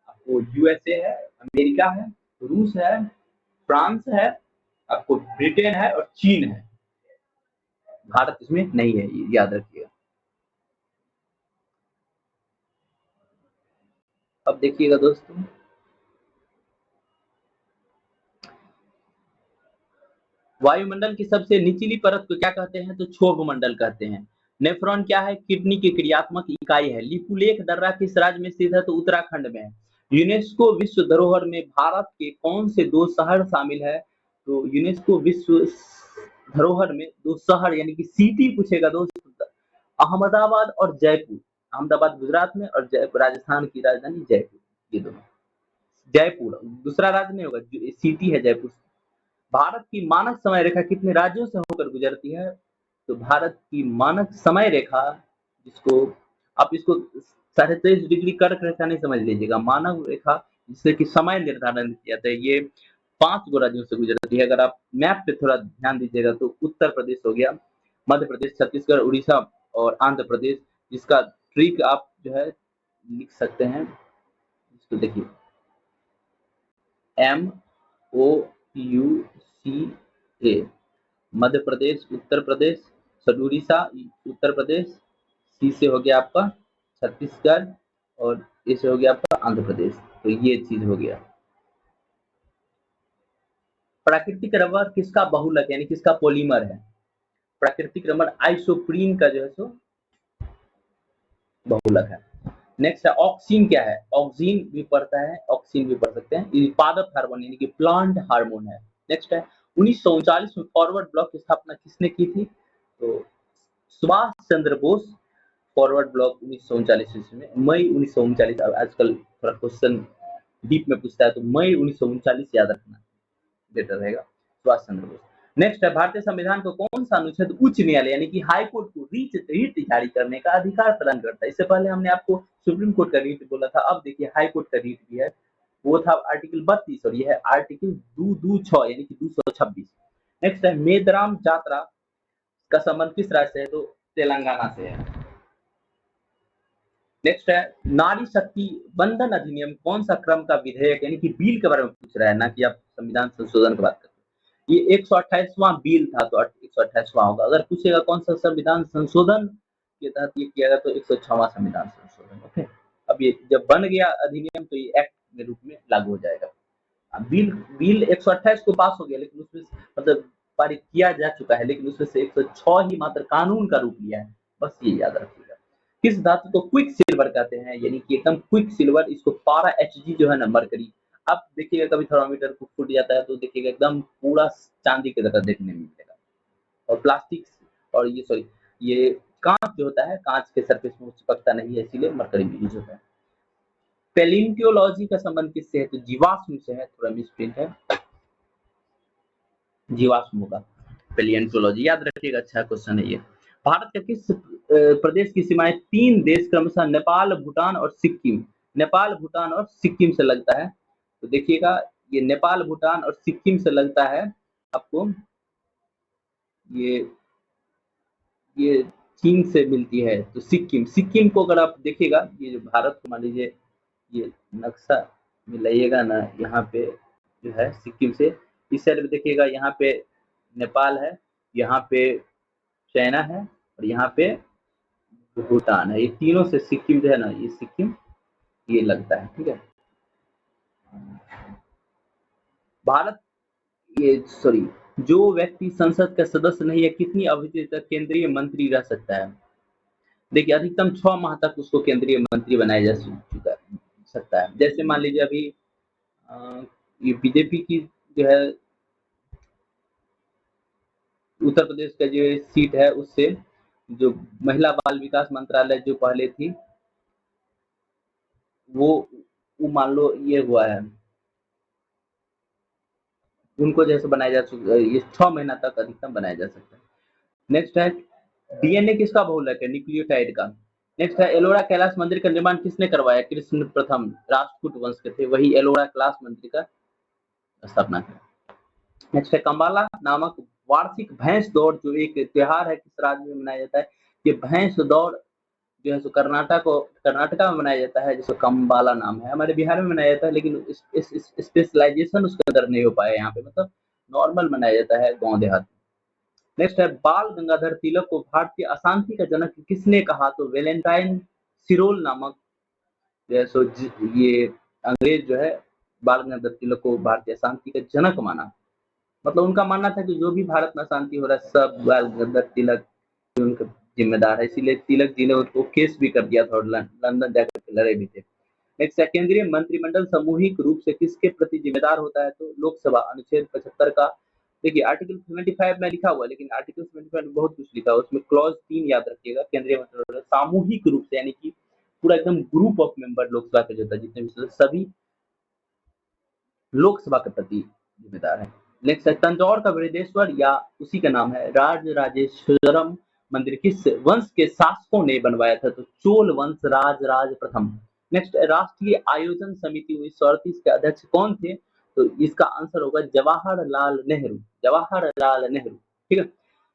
Speaker 1: आपको यूएसए है, अमेरिका है, रूस है, फ्रांस है, आपको ब्रिटेन है और चीन है। भारत इसमें नहीं है, याद रखिएगा। अब देखिएगा दोस्तों, वायुमंडल की सबसे निचली परत को क्या कहते हैं? तो क्षोभ मंडल कहते हैं। नेफ्रॉन क्या है? किडनी की क्रियात्मक इकाई है। लिपुलेख दर्रा किस राज्य में स्थित है? तो उत्तराखंड में है। यूनेस्को विश्व धरोहर में भारत के कौन से 2 शहर शामिल है? तो यूनेस्को विश्व धरोहर में 2 शहर यानी कि सिटी पूछेगा दोस्त, अहमदाबाद और जयपुर। अहमदाबाद गुजरात में और जयपुर राजस्थान की राजधानी जयपुर, ये दोनों। जयपुर दूसरा राज्य नहीं होगा, सिटी है जयपुर। भारत की मानक समय रेखा कितने राज्यों से होकर गुजरती है? तो भारत की मानक समय रेखा, जिसको आप इसको 23.5 डिग्री कर्क रेखा नहीं समझ लीजिएगा, मानक रेखा जिससे कि समय निर्धारण किया जाता है, ये 5 गो राज्यों से गुजरती है। अगर आप मैप पे थोड़ा ध्यान दीजिएगा तो उत्तर प्रदेश हो गया, मध्य प्रदेश, छत्तीसगढ़, उड़ीसा और आंध्र प्रदेश, जिसका ट्रिक आप जो है लिख सकते हैं। इसको देखिए MOUCA, मध्य प्रदेश, उत्तर प्रदेश, उड़ीसा, उत्तर प्रदेश, सी से हो गया आपका छत्तीसगढ़ और ए से हो गया आपका आंध्र प्रदेश। तो ये चीज हो गया। प्राकृतिक रबर किसका बहुलक यानी किसका पॉलीमर है? प्राकृतिक रबर आइसोप्रीन का जो है सो बहुलक है। नेक्स्ट है ऑक्सीन क्या है? ऑक्सीन भी पढ़ता है, ऑक्सीन भी पढ़ सकते हैं, ये पादप हार्मोन यानी कि प्लांट हार्मोन है। नेक्स्ट है 1939 में फॉरवर्ड ब्लॉक की स्थापना किसने की थी? तो सुभाष चंद्र बोस। फॉरवर्ड ब्लॉक 1939 ईस्वी में, मई 1939। आजकल थोड़ा क्वेश्चन डीप में पूछता है तो मई 1939 याद रखना। बेटर रहेगा, सुभाष चंद्र बोस। नेक्स्ट है, भारतीय संविधान को कौन सा अनुच्छेद उच्च न्यायालय यानी कि हाई कोर्ट को रीट जारी करने का अधिकार प्रदान करता है? इससे पहले हमने आपको सुप्रीम कोर्ट का रीट बोला था, अब देखिए हाई कोर्ट का रीट भी है, वो था आर्टिकल 32 और यह है आर्टिकल 226 यानी कि 226। नेक्स्ट है, मेदांता यात्रा का संबंध किस राज्य से है? तो तेलंगाना से है। नेक्स्ट है, नारी शक्ति बंधन अधिनियम कौन सा क्रम का विधेयक यानी कि बिल के बारे में पूछ रहा है, ना कि आप संविधान संशोधन की बात करते हैं। ये 128वां बिल था, तो 128वां होगा। अगर पूछेगा कौन सा संविधान संशोधन के तहत ये किया गया, तो 106वां संविधान संशोधन। ओके, अब ये जब बन गया अधिनियम तो ये एक्ट के रूप में लागू हो जाएगा। बिल 128 को पास हो गया, लेकिन उसमें मतलब पारित किया जा चुका है, लेकिन उसमें से 106 ही मात्र कानून का रूप लिया है, बस ये याद रखिएगा। किस धातु को क्विक सिल्वर कहते हैं, यानी कि एकदम क्विक सिल्वर, इसको पारा Hg जो है ना मरकरी। आप देखिएगा कभी थर्मामीटर को फूट जाता है तो देखिएगा एकदम पूरा चांदी की तरह देखने में मिलेगा। और प्लास्टिक और ये कांच जो होता है, कांच के सरफेस में चिपकता नहीं है, इसीलिए मरकरी में यूज होता है। पैलियोंटोलॉजी का संबंध किससे है? तो जीवाश्म से है, थोड़ा मिसप्रिंट है, जीवाश्म होगा पैलियोंटोलॉजी, याद रखिएगा, अच्छा क्वेश्चन है ये। भारत के किस प्रदेश की सीमाएं 3 देश क्रमशः नेपाल, भूटान और सिक्किम, नेपाल, भूटान और सिक्किम से लगता है? तो देखिएगा ये नेपाल, भूटान और सिक्किम से लगता है आपको, ये चीन से मिलती है, तो सिक्किम को अगर आप देखिएगा, ये जो भारत को मान लीजिए ये नक्शा मिलाइएगा ना, यहाँ पे जो है सिक्किम से इस साइड में देखिएगा, यहाँ पे नेपाल है, यहाँ पे चाइना है और यहाँ पे भूटान है। ये तीनों से सिक्किम जो है ना, ये सिक्किम ये लगता है, ठीक है। भारत जो व्यक्ति संसद का सदस्य नहीं है, कितनी अवधि तक केंद्रीय मंत्री रह सकता है? देखिए अधिकतम 6 माह तक उसको केंद्रीय मंत्री बनाया जा सकता है। जैसे मान लीजिए अभी ये बीजेपी की जो है उत्तर प्रदेश का जो सीट है, उससे जो महिला बाल विकास मंत्रालय जो पहले थी, वो मान लो ये हुआ है, उनको जैसे बनाया जा सकता है, ये 6 महीना तक अधिकतम बनाया जा सकता है। नेक्स्ट है, डीएनए किसका बहुलक है? न्यूक्लियोटाइड का। नेक्स्ट है, एलोरा कैलाश मंदिर का निर्माण किसने करवाया? कृष्ण प्रथम राजपूत वंश के थे, वही एलोरा कैलाश मंदिर का स्थापना की। नेक्स्ट है, कंबाला नामक वार्षिक भैंस दौड़ जो एक त्योहार है, किस राज्य में मनाया जाता है? ये भैंस दौड़ जो है सो कर्नाटका में मनाया जाता है, जिसका कंबाला नाम है। हमारे बिहार में मनाया जाता है, लेकिन इस स्पेशलाइजेशन उसके अंदर नहीं हो पाया यहाँ पे, मतलब नॉर्मल मनाया जाता है गाँव देहात में। नेक्स्ट है, बाल गंगाधर तिलक को भारतीय अशांति का जनक किसने कहा? तो वैलेंटाइन सिरोल नामक जो है सो ये अंग्रेज जो है बाल गंगाधर तिलक को भारतीय अशांति का जनक माना। मतलब उनका मानना था कि जो भी भारत में अशांति हो रहा है, सब बाल गंगाधर तिलक उनका जिम्मेदार है, इसीलिए तिलक जी ने उसको केस भी कर दिया था और लंदन जाकर के लड़े भी थे। नेक्स्ट है, केंद्रीय मंत्रिमंडल सामूहिक रूप से किसके प्रति जिम्मेदार होता है? तो लोकसभा अनुच्छेद 75 का। देखिए आर्टिकल 75 में लिखा हुआ है, लेकिन आर्टिकल 75 में बहुत कुछ लिखा हुआ है, उसमें क्लॉज 3 याद रखिएगा, केंद्रीय मंत्रिमंडल सामूहिक रूप से यानी कि पूरा एकदम ग्रुप ऑफ मेंबर लोकसभा के जो था, जितने भी सभी लोकसभा के प्रति जिम्मेदार है। नेक्स्ट है, तंजौर का बृहदेश्वर या उसी का नाम है राजराजेश्वरम मंदिर किस वंश के शासकों ने बनवाया था? तो चोल वंश राजराज प्रथम। नेक्स्ट, राष्ट्रीय आयोजन समिति 1938 के अध्यक्ष कौन थे? तो इसका आंसर होगा जवाहरलाल नेहरू, ठीक है।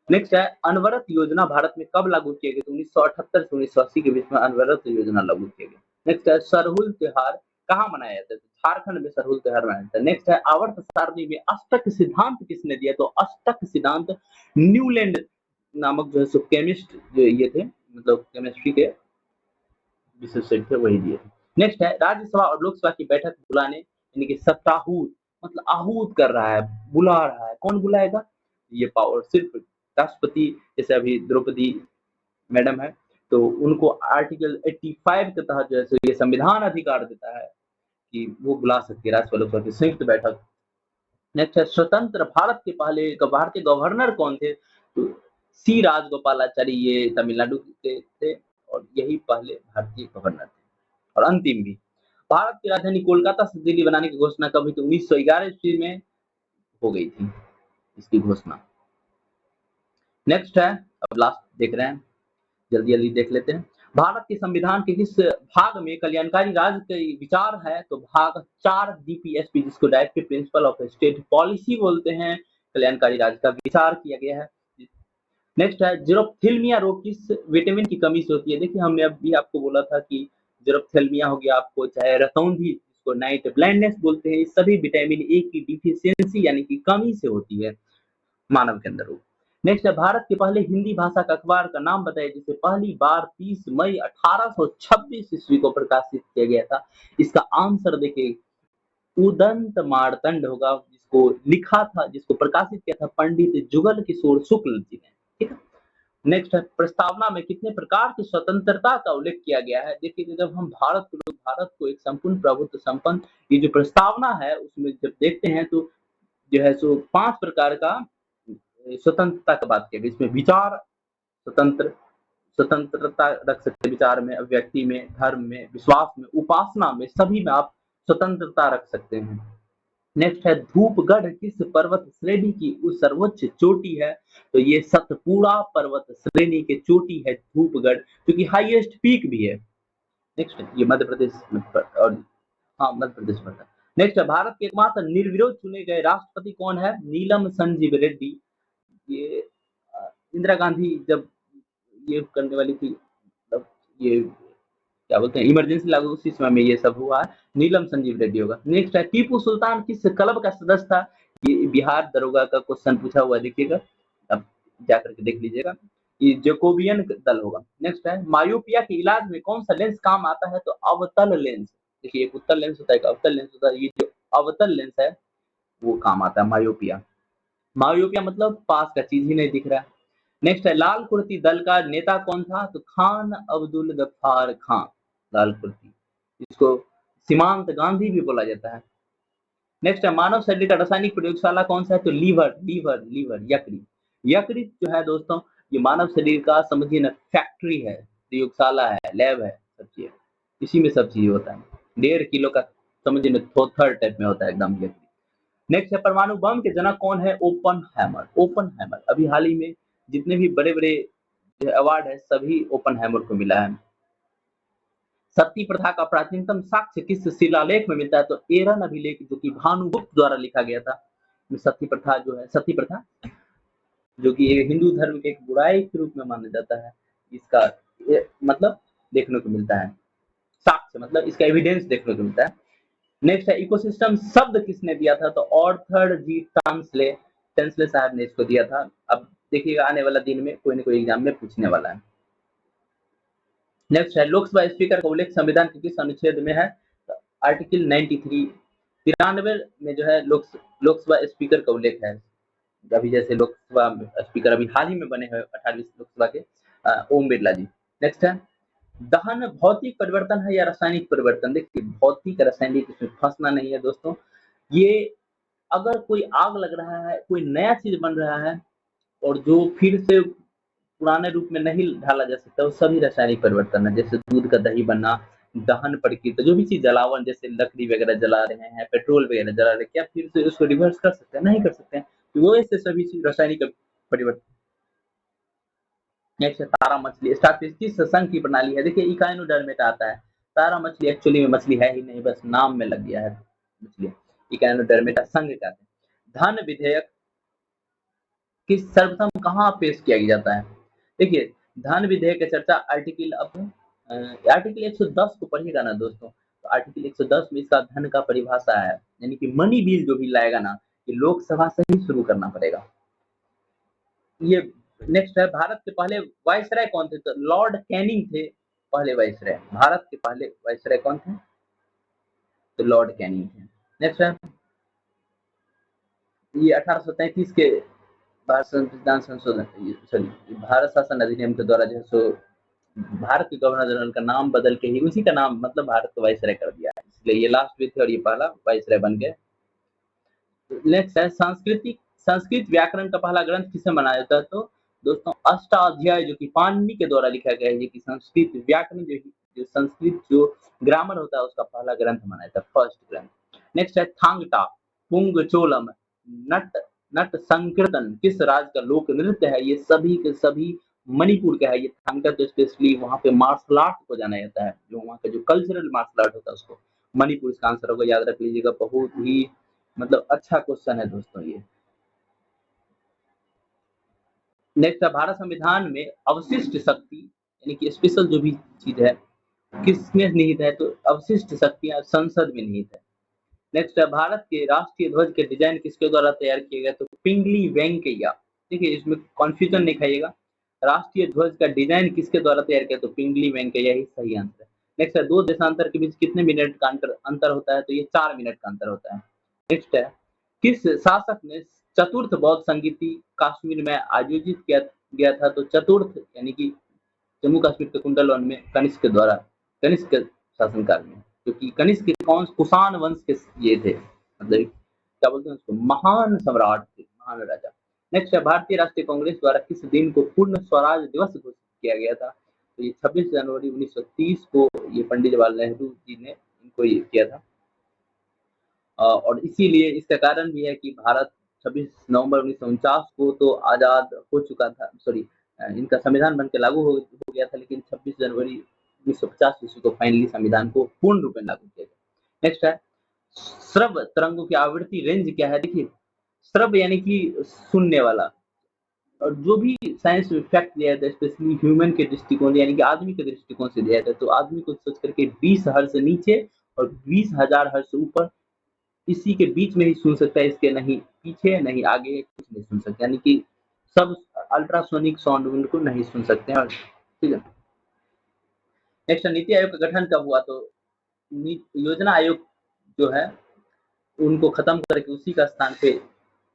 Speaker 1: नेक्स्ट है, अनवरत योजना भारत में कब लागू किया गया? तो 1978 से 1980 के बीच में अनवरत योजना लागू किया गया। नेक्स्ट है, सरहुल त्योहार कहाँ मनाया जाता है? झारखंड में सरहुल त्योहार मनाया जाता है। नेक्स्ट है, आवर्त सारणी में अष्टक सिद्धांत किसने दिया? तो अष्टक सिद्धांत न्यूलैंड नामक जो है सो केमिस्ट जो ये थे, मतलब केमिस्ट्री के विशेषज्ञ थे, वही दिए थे। नेक्स्ट है, राज्यसभा और लोकसभा की बैठक बुलाने यानी कि सत्ताहूत, मतलब आहूत कर रहा है, बुला रहा है, कौन बुलाएगा? ये पावर सिर्फ राष्ट्रपति, जैसे अभी द्रौपदी मैडम है, तो उनको आर्टिकल 85 के तहत जो है सो ये संविधान अधिकार देता है कि वो बुला सकती है राज्यसभा लोकसभा की संयुक्त बैठक। नेक्स्ट है, स्वतंत्र भारत के पहले भारतीय गवर्नर कौन थे? तो सी राजगोपालाचारी, ये तमिलनाडु के थे और यही पहले भारतीय गवर्नर थे। और अंतिम भी, भारत की राजधानी कोलकाता से दिल्ली बनाने की घोषणा कब हुई? तो 1911 ईस्वी में हो गई थी इसकी घोषणा। नेक्स्ट है, अब लास्ट देख रहे हैं, जल्दी जल्दी देख लेते हैं। भारत के संविधान के किस भाग में कल्याणकारी राज्य के विचार है? तो भाग 4 डीपीएसपी, जिसको directive principle of state policy बोलते हैं, कल्याणकारी राज्य का विचार किया गया है। नेक्स्ट है, ज़ीरोफ्थेल्मिया रोग किस विटामिन की कमी से होती है? देखिए हमने अभी आपको बोला था कि ज़ीरोफ्थेल्मिया हो गया आपको, चाहे रतौंधी जिसको नाइट ब्लाइंडनेस बोलते हैं, ये सभी विटामिन ए की डिफिशियंसी यानी कि कमी से होती है मानव के अंदर। नेक्स्ट है, भारत के पहले हिंदी भाषा का अखबार का नाम बताइए जिसे पहली बार 30 मई 1826 ईस्वी को प्रकाशित किया गया था। इसका आंसर देखिए उदंत मार्तंड होगा, जिसको लिखा था, जिसको प्रकाशित किया था पंडित जुगल किशोर शुक्ल जी ने। ठीक है। नेक्स्ट है, प्रस्तावना में कितने प्रकार की स्वतंत्रता का उल्लेख किया गया है? देखिए कि जब हम भारत को एक संपूर्ण प्रभुत्व संपन्न, ये जो प्रस्तावना है उसमें जब देखते हैं तो जो है सो 5 प्रकार का स्वतंत्रता की बात की गई। इसमें विचार स्वतंत्रता रख सकते हैं, विचार में, अभिव्यक्ति में, धर्म में, विश्वास में, उपासना में, सभी में आप स्वतंत्रता रख सकते हैं। नेक्स्ट है, धूपगढ़ किस पर्वत श्रेणी की सर्वोच्च चोटी है? तो ये सतपुड़ा पर्वत श्रेणी की चोटी है धूपगढ़, जो कि हाईएस्ट पीक भी है। नेक्स्ट है, ये मध्य प्रदेश में और हाँ मध्य प्रदेश में था। नेक्स्ट है, भारत के एकमात्र निर्विरोध चुने गए राष्ट्रपति कौन है? नीलम संजीव रेड्डी। ये इंदिरा गांधी जब ये करने वाली थी, तब ये क्या बोलते हैं इमरजेंसी लागू, उसी समय में ये सब हुआ है। नीलम संजीव रेड्डी होगा। नेक्स्ट है, टीपू सुल्तान किस क्लब का सदस्य था? ये बिहार दरोगा का क्वेश्चन पूछा हुआ है, देखिएगा, अब जा करके देख लीजिएगा। ये जैकोबियन दल होगा। नेक्स्ट है, मायोपिया के इलाज में कौन सा लेंस काम आता है? तो अवतल लेंस। देखिए एक उत्तल लेंस होता है, एक अवतल लेंस होता है। ये जो अवतल लेंस है वो काम आता है मायोपिया। मायोपिया मतलब पास का चीज ही नहीं दिख रहा है। नेक्स्ट है, लाल कुर्ती दल का नेता कौन था? तो खान अब्दुल गफ्फार खान, लाल कुर्ती, इसको सीमांत गांधी भी बोला जाता है। नेक्स्ट है, मानव शरीर का रासायनिक प्रयोगशाला कौन सा है? तो लीवर लीवर लीवर यकृत। यकृत जो है दोस्तों, ये मानव शरीर का समझिए ना फैक्ट्री है, प्रयोगशाला है, लैब है, सब चीज इसी में सब चीज होता है। 1.5 किलो का समझिए ना थोथर टाइप में होता है एकदम यकृत। नेक्स्ट है, परमाणु बम के जनक कौन है? ओपनहाइमर। ओपनहाइमर अभी हाल ही में जितने भी बड़े बड़े अवार्ड है सभी ओपनहाइमर को मिला है। सती प्रथा का प्राचीनतम साक्ष्य किस शिलालेख में मिलता है? तो एरन अभिलेख, जो कि भानुगुप्त द्वारा लिखा गया था। सती प्रथा जो है, सती प्रथा जो कि हिंदू धर्म के एक बुराई के रूप में माना जाता है, इसका मतलब देखने को मिलता है, साक्ष्य मतलब इसका एविडेंस देखने को मिलता है। नेक्स्ट है, इकोसिस्टम शब्द किसने दिया था? तो ऑर्थर जी टांसले, टेंसले साहब ने इसको दिया था। अब देखिएगा आने वाला दिन में कोई ना कोई एग्जाम में पूछने वाला है। नेक्स्ट है, लोकसभा स्पीकर का उल्लेख संविधान के किस अनुच्छेद में है? तो आर्टिकल 93, 93 में जो है लोकसभा स्पीकर का उल्लेख है। अभी जैसे लोकसभा स्पीकर अभी हाल ही में बने हैं 18वीं लोकसभा के ओम बिरला जी। नेक्स्ट है, दहन भौतिक परिवर्तन है या रासायनिक परिवर्तन? देखिए भौतिक रासायनिक इसमें फंसना नहीं है दोस्तों। ये अगर कोई आग लग रहा है, कोई नया चीज बन रहा है और जो फिर से पुराने रूप में नहीं ढाला जा सकता, वो सभी रासायनिक परिवर्तन है। जैसे दूध का दही बनना, दहन प्रक्रिया, जो भी चीज जलावन, जैसे लकड़ी वगैरह जला रहे हैं, पेट्रोल वगैरह जला रहे हैं, क्या फिर से उसको रिवर्स कर सकते हैं? नहीं कर सकते हैं। तो वो ऐसे सभी चीज रासायनिक परिवर्तन। नेक्स्ट है, तारा मछली स्टारफिश किस संघ की प्रणाली है? देखिए इकाइनोडर्मेटा आता है। तारा मछली एक्चुअली में मछली है ही नहीं, बस नाम में लग गया है मछली। इकाइनोडर्मेटा संघ कहते हैं। धन विधेयक किस सर्वप्रथम कहाँ पेश किया जाता है? देखिए धन विधेयक की चर्चा आर्टिकल आर्टिकल 110 को पढ़िएगा ना दोस्तों, तो आर्टिकल 110 में इसका धन का परिभाषा है, यानी कि मनी बिल जो भी लाएगा ना, ये लोकसभा से ही शुरू करना पड़ेगा। ये नेक्स्ट है, भारत के पहले वायसराय कौन थे? तो लॉर्ड कैनिंग थे पहले वायसराय। भारत के पहले वायसराय कौन थे? तो लॉर्ड कैनिंग थे। नेक्स्ट है, ये 1833 के भारत संविधान संशोधन, सॉरी भारत शासन अधिनियम के द्वारा जो है सो भारत के गवर्नर जनरल का नाम बदल के ही उसी का नाम मतलब भारत को वायसराय कर दिया है, इसलिए ये लास्ट भी थे और ये पहला वायसराय बन गए। नेक्स्ट है, संस्कृत व्याकरण का पहला ग्रंथ किसे माना जाता है? तो दोस्तों अष्टाध्याय, जो कि पाणिनि के द्वारा लिखा गया है, ये कि संस्कृत व्याकरण जो संस्कृत जो ग्रामर होता है उसका पहला ग्रंथ माना जाता है, फर्स्ट ग्रंथ। नेक्स्ट है, थांगटा पुंगचोलम नट नट संकीर्तन किस राज्य का लोक नृत्य है? ये सभी के सभी मणिपुर का है। ये थांगटा तो स्पेशली वहाँ पे मार्शल आर्ट को जाना जाता है, जो वहाँ का जो कल्चरल मार्शल आर्ट होता है उसको। मणिपुर इसका आंसर होगा, याद रख लीजिएगा। बहुत ही मतलब अच्छा क्वेश्चन है दोस्तों ये। नेक्स्ट है, भारत संविधान में अवशिष्ट शक्ति यानी कि स्पेशल जो भी चीज है किसमें निहित है? तो अवशिष्ट शक्तियां संसद में निहित है। नेक्स्ट है, भारत के राष्ट्रीय ध्वज के डिजाइन किसके द्वारा तैयार किया गया? तो पिंगली वेंकैया। ठीक है, इसमें कंफ्यूजन नहीं खाइएगा। राष्ट्रीय ध्वज का डिजाइन किसके द्वारा तैयार किया? तो पिंगली वेंकैया ही सही आंसर है। नेक्स्ट है, दो देशांतर के बीच कितने मिनट का अंतर होता है? तो ये 4 मिनट का अंतर होता है। नेक्स्ट है, किस शासक ने चतुर्थ बौद्ध संगीति कश्मीर में आयोजित किया गया था? तो चतुर्थ यानी कि जम्मू कश्मीर के कुंडलवन में कनिष्क के द्वारा, कनिष्क के शासनकाल में, क्योंकि कनिष्क कौन कुषाण वंश के ये थे, मतलब क्या बोलते हैं उसको, महान सम्राट थे, महान राजा। नेक्स्ट है, भारतीय राष्ट्रीय कांग्रेस द्वारा किस दिन को पूर्ण स्वराज दिवस घोषित किया गया था? तो ये 26 जनवरी 1930 को ये पंडित जवाहरलाल नेहरू जी ने इनको ये किया था। और इसीलिए इसका कारण भी है कि भारत 26 नवंबर 1949 को तो आज़ाद हो चुका था, सॉरी इनका संविधान बनकर लागू हो गया था, लेकिन 26 जनवरी 1950 ईस्वी को फाइनली संविधान को पूर्ण रूप में लागू किया गया। नेक्स्ट है, श्रव्य तरंगों की आवृत्ति रेंज क्या है? देखिए, श्रव्य यानी कि सुनने वाला, और जो भी साइंस में फैक्ट दिया जाता है स्पेशली ह्यूमन के दृष्टिकोण यानी कि आदमी के दृष्टिकोण से दिया जाता है, तो आदमी को सोच करके 20 हर्ट्ज से नीचे और 20,000 हर्ट्ज से ऊपर इसी के बीच में ही सुन सकता है, इसके नहीं पीछे नहीं आगे कुछ नहीं सुन सकता, यानी कि सब अल्ट्रासोनिक साउंड उनको नहीं सुन सकते हैं। ठीक है, नेक्स्ट नीति आयोग का गठन कब हुआ? तो योजना आयोग जो है उनको खत्म करके उसी का स्थान पे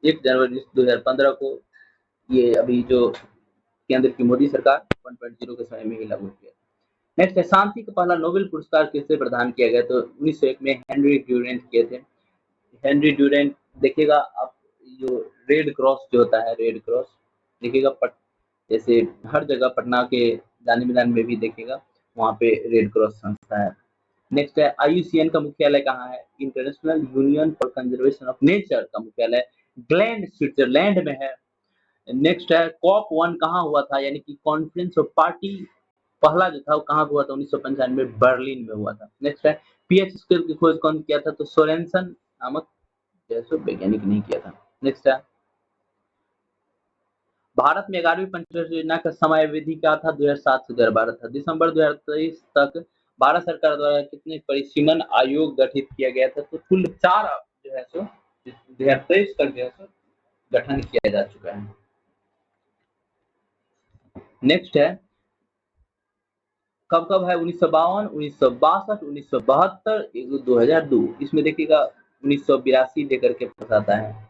Speaker 1: 1 जनवरी 2015 को ये अभी जो केंद्र की मोदी सरकार 1.0 के समय में ही लागू किया। नेक्स्ट है, शांति का पहला नोबेल पुरस्कार किसे प्रदान किया गया? तो 1901 में हेनरी ड्यूरेंट किए थे। हेनरी ड्यूरेंट देखिएगा आप, जो रेड क्रॉस जो होता है, रेड क्रॉस देखिएगा जैसे हर जगह पटना के जाने मैदान में भी देखिएगा वहाँ पे रेड क्रॉस संस्था है। नेक्स्ट है, IUCN का मुख्यालय कहाँ है? International union for conservation of nature का मुख्यालय ग्लैंड स्विट्जरलैंड में है। नेक्स्ट है, COP1 कहाँ हुआ था? यानी कि कॉन्फ्रेंस ऑफ पार्टी पहला जो था वो कहाँ हुआ था? 1995 बर्लिन में हुआ था। नेक्स्ट है, पीएच स्केल की खोज कौन किया था? तो सोरेनसन नामक जैसे वैज्ञानिक नहीं किया था। नेक्स्ट है, भारत में 11वीं पंचवर्षीय योजना का समय विधि क्या था? 2007 से 2012 था। दिसंबर 2023 तक भारत सरकार द्वारा कितने परिसीमन आयोग गठित किया गया था? तो कुल 4 जो है सो 2023 तक जो है सो गठन किया जा चुका है। नेक्स्ट है, कब कब है? 1952, 1962, 1972, 2002। इसमें देखिएगा 1982 लेकर के फंसाता है।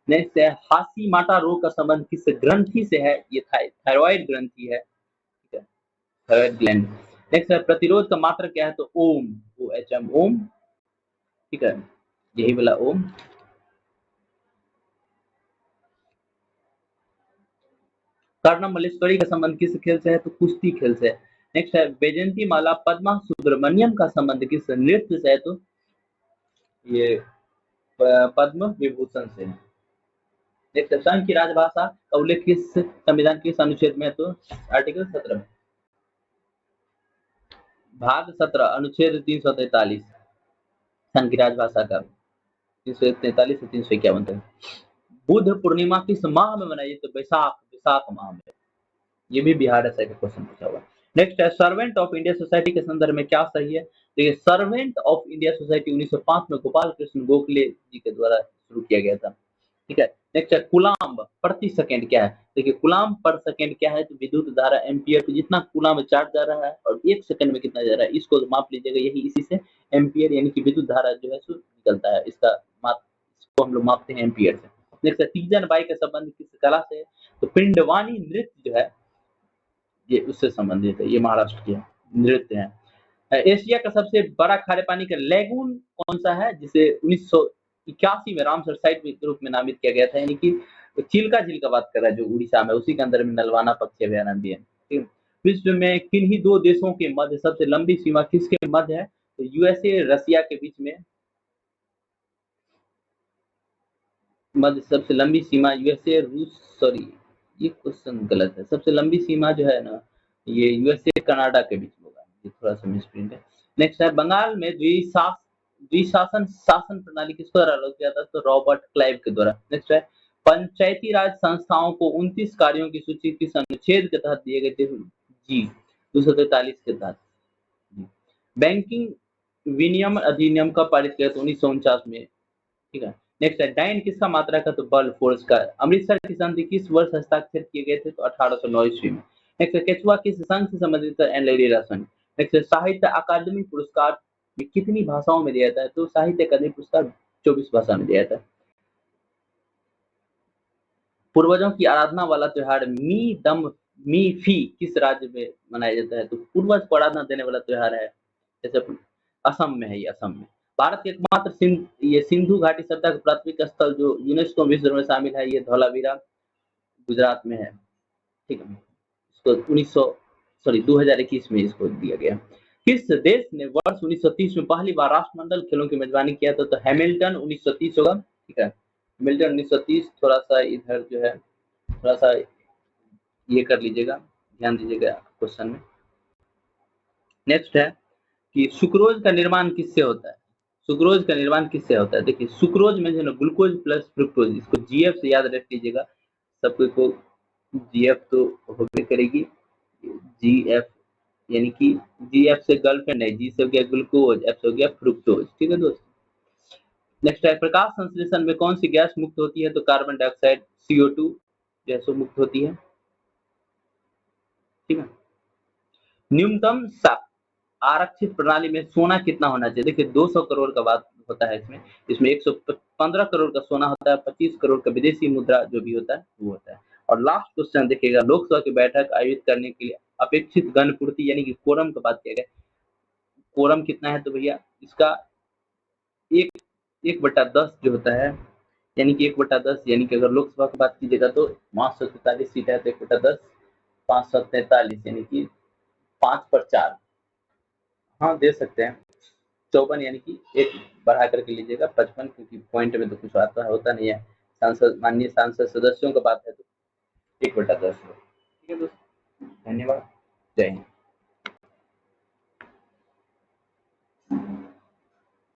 Speaker 1: नेक्स्ट है, हाशीमाटा रोग का संबंध किस ग्रंथि से है? ये थायराइड ग्रंथि है, ठीक है, थायराइड ग्लैंड। नेक्स्ट है, प्रतिरोध का मात्रा क्या है? तो ओम, OHM, ओम, ठीक है, यही वाला ओम। कर्णम मल्लेश्वरी का संबंध किस खेल से है? तो कुश्ती खेल से है। नेक्स्ट है, वैजयंती माला पद्मा सुब्रमण्यम का संबंध किस नृत्य से है? तो ये पद्म विभूषण से है। नेक्स्ट, संघ की राजभाषा का उल्लेख किस संविधान किस अनुच्छेद में है? तो आर्टिकल 17 में, भाग 17 अनुच्छेद 343 संघ की राजभाषा का 343 से 351 तक। बुद्ध पूर्णिमा किस माह में मनाई? तो वैशाख माह में। ये भी बिहार ऐसा का क्वेश्चन पूछा हुआ। नेक्स्ट है, सर्वेंट ऑफ इंडिया सोसाइटी के संदर्भ में क्या सही है? देखिए, सर्वेंट ऑफ इंडिया सोसाइटी 1905 में गोपाल कृष्ण गोखले जी के द्वारा शुरू किया गया था। ठीक है, नेक्स्ट है, कुलाम प्रति सेकंड क्या है? देखिए, कुलाम पर सेकंड क्या है? तो विद्युत धारा एम्पियर, तो जितना कुलाम चार्ज जा रहा है और 1 सेकंड में कितना जा रहा है इसको माप लीजिएगा, यही इसी से एम्पियर यानी कि विद्युत धारा जो है सो निकलता है, इसका माप इसको हम लोग मापते हैं एम्पियर से। नेक्स्ट है, तीजन बाई का संबंध किस कला से है? तो पिंडवानी नृत्य जो है ये उससे संबंधित है, ये महाराष्ट्र के नृत्य है। एशिया का सबसे बड़ा खारे पानी का लैगून कौन सा है, जिसे 1981 में रामसर साइट के रूप में नामित किया गया था, यानी कि चिल्का झील का बात कर रहा है जो उड़ीसा में, उसी के अंदर में नलवाना पक्षी अभयारण्य भी है। ठीक, विश्व में किन्हीं 2 देशों के मध्य सबसे लंबी सीमा किसके मध्य है? तो यूएसए रसिया के बीच में मध्य सबसे लंबी सीमा यूएसए रूस, सॉरी ये क्वेश्चन गलत है। सबसे लंबी सीमा जो है ना ये यूएसए कनाडा के बीच में होगा, ये थोड़ा सा मिसप्रिंट है। नेक्स्ट है बंगाल में द्विशासन शासन प्रणाली किस द्वारा लागू किया था, तो रॉबर्ट क्लाइव के द्वारा। नेक्स्ट है पंचायती राज संस्थाओं को 29 कार्यों की सूची किस अनुच्छेद के तहत दिए गए थे, जी 243 के तहत। बैंकिंग विनियम अधिनियम कब पारित किया था, 1949 में, ठीक है। नेक्स्ट है डाइन किसका मात्रक है, तो बल फोर्स का। अमृतसर की संधि किस वर्ष हस्ताक्षर किए गए थे, तो 1809 ईस्वी में। नेक्स्ट है केचुआ किस संघ से संबंधित है, एन लेडी संघ। नेक्स्ट है साहित्य अकादमी पुरस्कार में कितनी भाषाओं में दिया जाता है, तो साहित्य अकादमी पुरस्कार 24 भाषा में दिया जाता है। पूर्वजों की आराधना वाला त्योहार मी फी किस राज्य में मनाया जाता है, तो पूर्वज को आराधना देने वाला त्योहार है, जैसे असम में है, ये असम में। भारत के एकमात्र ये सिंधु घाटी सभ्यता का प्राथमिक स्थल जो यूनेस्को विश्व में शामिल है, ये धौलावीरा गुजरात में है, ठीक है। इसको 2021 में इसको दिया गया। किस देश ने वर्ष 1930 में पहली बार राष्ट्रमंडल खेलों की मेजबानी किया था, तो हैमिल्टन 1930 होगा, ठीक है। हैमिल्टन 1930, थोड़ा सा इधर जो है थोड़ा सा ये कर लीजिएगा, ध्यान दीजिएगा क्वेश्चन में। नेक्स्ट है कि सुक्रोज का निर्माण किससे होता है, सुक्रोज का निर्माण किससे होता है। देखिए सुक्रोज में जो है ग्लूकोज प्लस फ्रुक्टोज, इसको जीएफ से याद रख लीजिएगा, सबको को जीएफ तो होबे करेगी, जीएफ यानी कि जीएफ से गर्लफ्रेंड है, जी से हो गया ग्लूकोज, एफ से हो गया फ्रुक्टोज, ठीक है दोस्त। नेक्स्ट है प्रकाश संश्लेषण में कौन सी गैस मुक्त होती है, तो कार्बन डाइऑक्साइड CO2 गैसों मुक्त होती है, ठीक है। न्यूनतम आरक्षित प्रणाली में सोना कितना होना चाहिए, देखिए 200 करोड़ का बात होता है इसमें, इसमें 115 करोड़ का सोना होता है, 25 करोड़ का विदेशी मुद्रा जो भी होता है वो होता है। और लास्ट क्वेश्चन देखिएगा, लोकसभा की बैठक आयोजित करने के लिए अपेक्षित गणपूर्ति यानी कि कोरम का बात किया गया, कोरम कितना है, तो भैया इसका एक 1/10 जो होता है, यानी कि 1/10, यानी कि अगर लोकसभा की बात कीजिएगा तो 543 सीट है, तो 1/10 543 यानी कि 5/4, हाँ दे सकते हैं। 54 यानी कि एक बढ़ा करके लीजिएगा 55, क्योंकि पॉइंट में तो कुछ आता होता नहीं है, सांसद माननीय सांसद सदस्यों का बात है तो 1/10 ठीक है दोस्तों, धन्यवाद, जय हिंद।